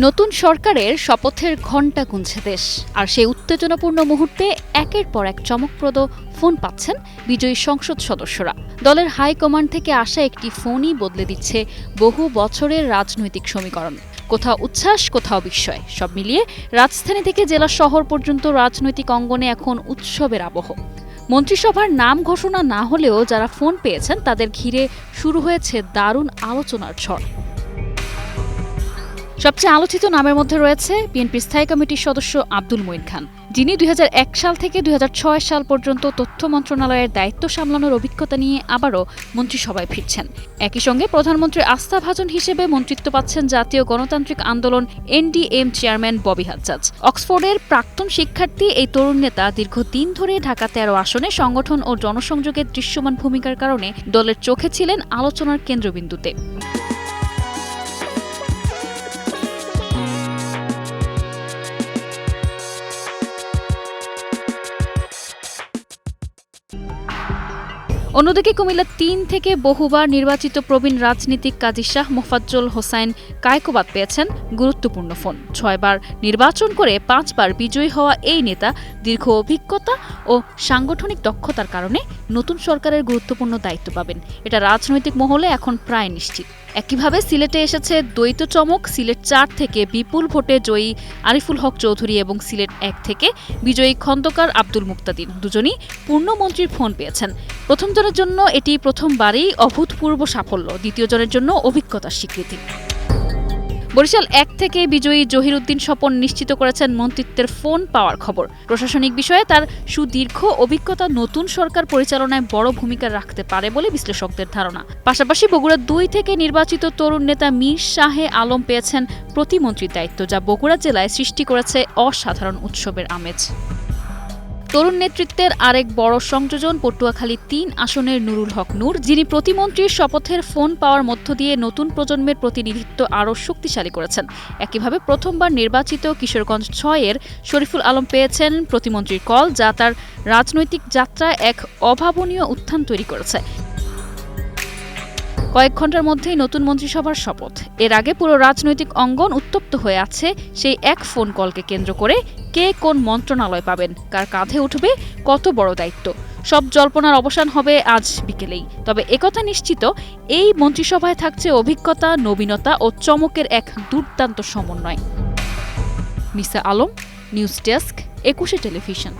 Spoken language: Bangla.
নতুন সরকারের শপথের ঘণ্টা গুনছে দেশ, আর সেই উত্তেজনাপূর্ণ মুহূর্তে একের পর এক চমকপ্রদ ফোন পাচ্ছেন বিজয়ী সংসদ সদস্যরা। দলের হাইকমান্ড থেকে আসা একটি ফোনই বদলে দিচ্ছে বহু বছরের রাজনৈতিক সমীকরণ। কোথাও উচ্ছ্বাস, কোথাও বিস্ময়, সব মিলিয়ে রাজধানী থেকে জেলা শহর পর্যন্ত রাজনৈতিক অঙ্গনে এখন উৎসবের আবহ। মন্ত্রিসভার নাম ঘোষণা না হলেও যারা ফোন পেয়েছেন তাদের ঘিরে শুরু হয়েছে দারুণ আলোচনার ঝড়। সবচেয়ে আলোচিত নামের মধ্যে রয়েছে বিএনপির স্থায়ী কমিটির সদস্য আব্দুল মঈন খান, যিনি ২০০১ সাল থেকে ২০০৬ সাল পর্যন্ত তথ্য মন্ত্রণালয়ের দায়িত্ব সামলানোর অভিজ্ঞতা নিয়ে আবারও মন্ত্রিসভায় ফিরছেন। একই সঙ্গে প্রধানমন্ত্রীর আস্থাভাজন হিসেবে মন্ত্রিত্ব পাচ্ছেন জাতীয় গণতান্ত্রিক আন্দোলন এনডিএম চেয়ারম্যান ববি হাজ্জাজ। অক্সফোর্ডের প্রাক্তন শিক্ষার্থী এই তরুণ নেতা দীর্ঘদিন ধরে ঢাকা ১৩ আসনে সংগঠন ও জনসংযোগের দৃশ্যমান ভূমিকার কারণে দলের চোখে ছিলেন আলোচনার কেন্দ্রবিন্দুতে। অন্যদিকে কুমিল্লা ৩ থেকে বহুবার নির্বাচিত প্রবীণ রাজনীতিক কাজী শাহ মোফাজ্জল হোসাইন কায়কোবাদ পেয়েছেন গুরুত্বপূর্ণ ফোন। ৬ বার নির্বাচন করে ৫ বার বিজয়ী হওয়া এই নেতা দীর্ঘ অভিজ্ঞতা ও সাংগঠনিক দক্ষতার কারণে নতুন সরকারের গুরুত্বপূর্ণ দায়িত্ব পাবেন, এটা রাজনৈতিক মহলে এখন প্রায় নিশ্চিত। একইভাবে সিলেটে এসেছে দ্বৈত চমক। সিলেট ৪ থেকে বিপুল ভোটে জয়ী আরিফুল হক চৌধুরী এবং সিলেট ১ থেকে বিজয়ী খন্দকার আব্দুল মুক্তাদির দুজনই পূর্ণমন্ত্রীর ফোন পেয়েছেন। প্রথম জনের জন্য এটি প্রথমবারই অভূতপূর্ব সাফল্য, দ্বিতীয় জনের জন্য অভিজ্ঞতার স্বীকৃতি। বরিশাল ১ থেকে বিজয়ী জহির উদ্দিন স্বপন নিশ্চিত করেছেন মন্ত্রিত্বের ফোন পাওয়ার খবর। প্রশাসনিক বিষয়ে তার সুদীর্ঘ অভিজ্ঞতা নতুন সরকার পরিচালনায় বড় ভূমিকা রাখতে পারে বলে বিশ্লেষকদের ধারণা। পাশাপাশি বগুড়া ২ থেকে নির্বাচিত তরুণ নেতা মীর শাহে আলম পেয়েছেন প্রতিমন্ত্রীর দায়িত্ব, যা বগুড়া জেলায় সৃষ্টি করেছে অসাধারণ উৎসবের আমেজ। তরুণ নেতৃত্বের আরেক বড় সংযোজন পটুয়াখালী ৩ আসনের নুরুল হক নূর, যিনি প্রতিমন্ত্রীর শপথের ফোন পাওয়ার মধ্য দিয়ে নতুন প্রজন্মের প্রতিনিধিত্ব আরও শক্তিশালী করেছেন। একইভাবে প্রথমবার নির্বাচিত কিশোরগঞ্জ ৬-এর শরীফুল আলম পেয়েছেন প্রতিমন্ত্রীর কল, যা তার রাজনৈতিক যাত্রায় এক অভাবনীয় উত্থান তৈরি করেছে। কয়েক ঘন্টার মধ্যেই নতুন মন্ত্রিসভার শপথ। এর আগে পুরো রাজনৈতিক অঙ্গন উত্তপ্ত হয়ে আছে সেই এক ফোন কলকে কেন্দ্র করে। কে কোন মন্ত্রণালয় পাবেন, কার কাঁধে উঠবে কত বড় দায়িত্ব, সব জল্পনার অবসান হবে আজ বিকেলেই। তবে একথা নিশ্চিত, এই মন্ত্রিসভায় থাকছে অভিজ্ঞতা, নবীনতা ও চমকের এক দুর্দান্ত সমন্বয়। নিসা আলম, নিউজ ডেস্ক, ২১ টেলিভিশন।